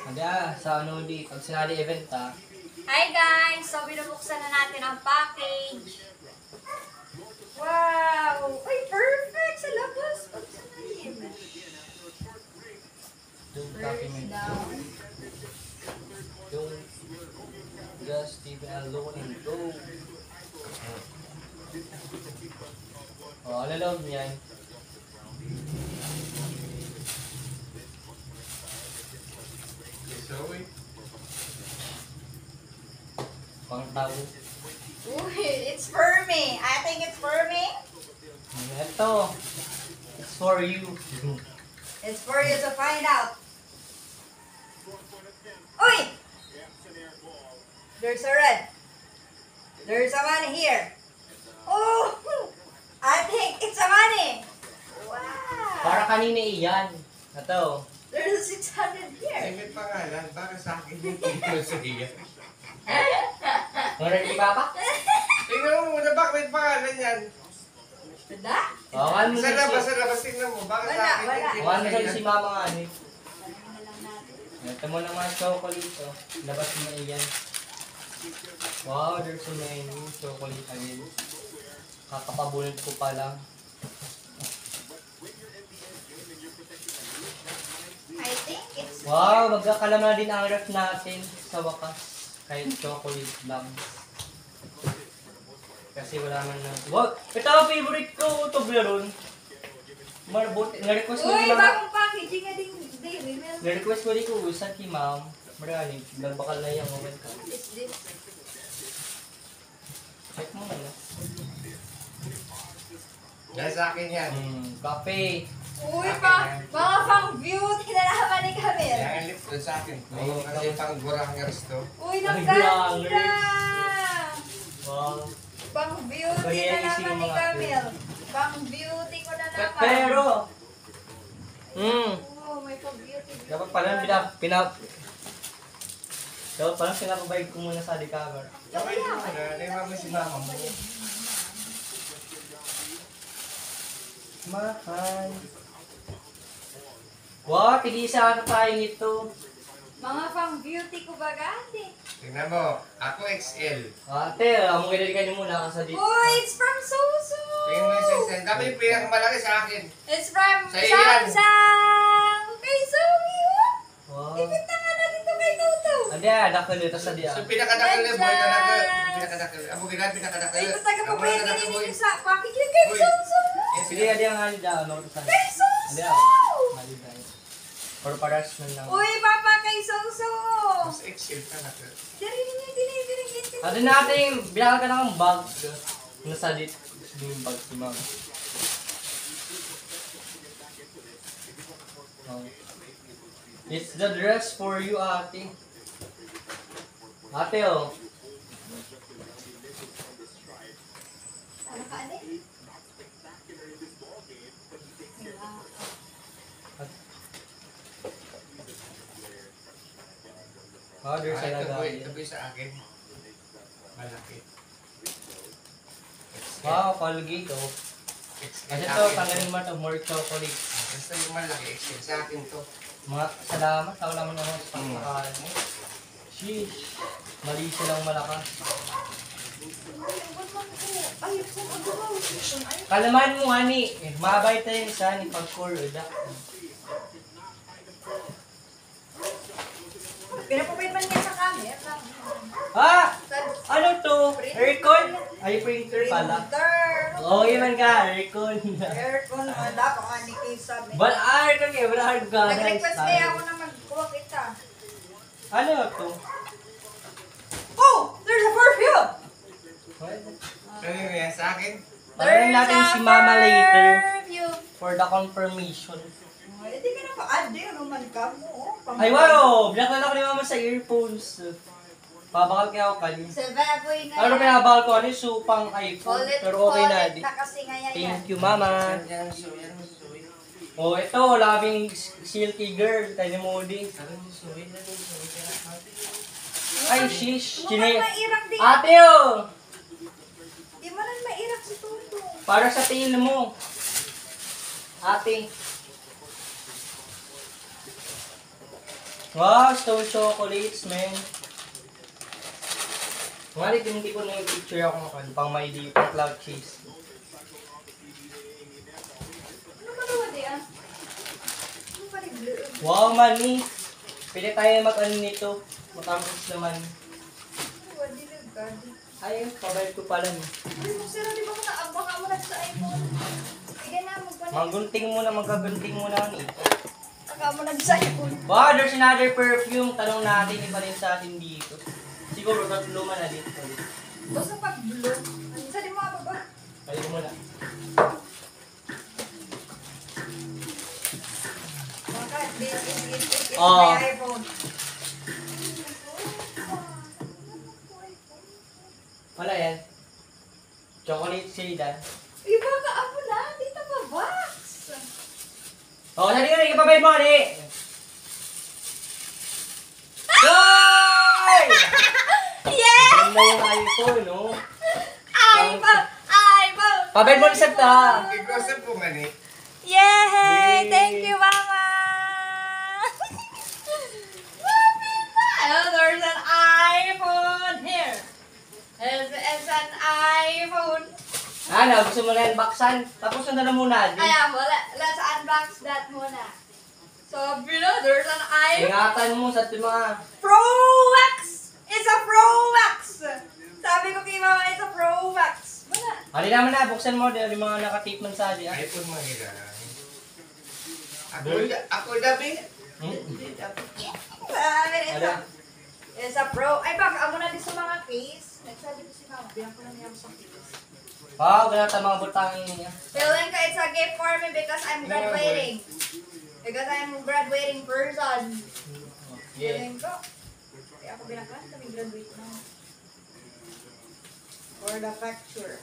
Handa, sa ano di, pag sinali event ha. Hi guys! So, binubuksan na natin ang package. Wow! Ay, perfect! Sa labas! Pag sinali event. Yung First document. down. Yung just leave it alone and go. Oh, ano loob niyan? Pang tao. Uy, it's for me. I think it's for me. Ito. It's for you. It's for you to find out. Uy! There's a red. There's a money here. Oh! I think it's a money. Wow! Para kanina iyan. Ito. There's a 600 Ay, here. may pangalan. Para sa akin yung tito sa iya. Meron iba pa? Tingnan mo muna, baka may pangalan yan. Wala? Awan mo Sa labas, si... sa labas, tingnan mo. Baka sa Wala, akin wala. yung tito Awan mo sa iya. si mama nga ni. Alamin na lang natin. Ito mo na mga chocolate. Oh. Labas mo na iyan. Wow, there's so many chocolate again. Kakapabunod ko pa lang. I think it's Wow, magkakalam na din ang ref natin sa wakas. Kahit chocolate lang. Kasi wala man na. Wow, ito ang favorite ko. Ito meron. Marbot. Na-request ko Uy, din bagong packaging nga din. David, Na-request ko din ko usan kay ma'am. Marami. Nagbakal na yung moment ka. what is this? Check mo na. Dahil sa akin yan. Kape. Uy, mga pang beauty na naman ni Camille. Yan ang lip gloss sa akin. May kasi pang burangers to. Uy, Ay, nagkanda! Wow. Pang beauty Kaya na ising naman ni mga Camille. Pang beauty ko na naman. Pero, Oh, may pang beauty. dapat pala dapat pala pinapabayad ko muna sa recover. Sabay mo na. Naima mo si mama mo. Mahal. Wow, tig-isa na tayo nito. Mga pang beauty ko ba gati? Tingnan mo. Ako XL. Ate, among ilalikan niyo muna kasi dito. Uy, it's from Susu! Tingnan mo yung XL. Dami yung pinakamalaki sa akin. It's from Sa iyo yan. Samsung! Kay Zoe, oh! Wow. Ipinta nga natin to kay Toto. Ande, dakol dito sa diya. So pinakadakal na boy ka na. Yes. Pinakadakal. Amo ginagawa pinakadakal. Ay, ito taga Amo papayin na ka boy. ninyo sa packaging kay Uy. Samsung! Sige, adi ang hali dyan. Ano sa Kay Andi, Samsung! hali dyan. For paras na lang. Uy, Papa, kay Samsung! Mas XL ka na. Dari ninyo, dili. Ate natin, binakal ka na ng bag. Nasa dito. Yung bag si ma'am. Oh. It's the dress for you, ate. Ate, oh. Ano ka, ate? Oh, there's a lagay. Ito boy sa akin. Malaki. Wow, Colgate, oh. XL Kasi sa to, akin tanggalin mo to, more chocolate. Basta yung malaki XL sa akin to. Mga salamat, wala mo naman sa pagkakain mo. Sheesh, mali silang malakas. Ay, kung agaw. Ay, Kalaman mo, ani, mabay tayo sa ni pag-core, pinapapit man niya sa camera. Ah! Ano to? Aircon? Ay, printer pala. Printer. Okay man ka, aircon. Aircon, wala pa nga ni Kay sabi. Aircon eh, wala hard ka. Nag-request kaya ako na magkuha kita. Ano to? Oh! There's a perfume! Ano yun yan sa akin? Parang natin si Mama later perfume! for the confirmation. Ay, hindi ka na pa-add din. Roman ka mo. Ay, wow! Binaklan ako ni Mama sa earphones. Pabakal kaya ako kanina. Sa baboy na Ano pinabakal ko? Ano yung supang iPhone? Pero okay na, di. na kasi ngayon yan. Thank you, Mama. Yan, so yan. Oh, ito, labing silky girl. Tayo ni Moody. Ay, shish. Di mo man mairak din. Ate, oh! Di mo man mairak si Toto. Para sa tingin mo. Ate. Wow, stone chocolates, man. Ngunit hindi ko na yung picture ako ng pang may di pang cloud cheese. Ano ba naman di ah? Ano pa rin blue? Wow, mani. Pwede tayo mag-ano nito. Matamis naman. Ano ba din God? Ayun, pabayad ko pala. Ay, sira di ba ko na baka mo na sa iPhone? Sige na, magpalit. Maggunting muna, magagunting muna ni. Baka mo na sa iPhone. Wow, there's another perfume. Tanong natin, iba rin sa atin dito. Siguro, tatlo man na dito. Basta pag blue. Ano sa di mo ba? Pwede ko muna. Baka, this is Oh. my iPhone. Wala yan. Chocolate sedan. Iba ka ako na, dito pa box. Oh, sali ka rin, ipabayad mo, Ali! Goy! Yeah! Ganda yung iPhone, no? iPhone! iPhone! Pabayad mo na sa ta. Ikaw po man eh. Yay! Yay! Thank you, Mama! Oh, there's an iPhone here. There's an iPhone. Ano, gusto mo na yan baksan? Tapos na na muna, Ali. Ayan mo, let's unbox that muna. So, there's an iPhone. Ingatan mo sa mga... Pro Wax! It's a Pro Wax! Sabi ko kay Mama, it's a Pro Wax. Wala. Ali naman na, buksan mo. Yung mga nakatape man sa Ali. Ah. iPhone mahirap. Ako dabi. Sabi rin ito. Ala. It's a Pro. Ay, baka amo na din sa mga case. Nagsabi ko si Mama, bilang ko na niya sa case. Wow, ganata mga butangin niya. Feeling ko it's a gift for me because I'm graduating. Because I'm a graduating person. Yeah. Feeling ko. Kaya ako binaklan, kami graduate na. For the facture.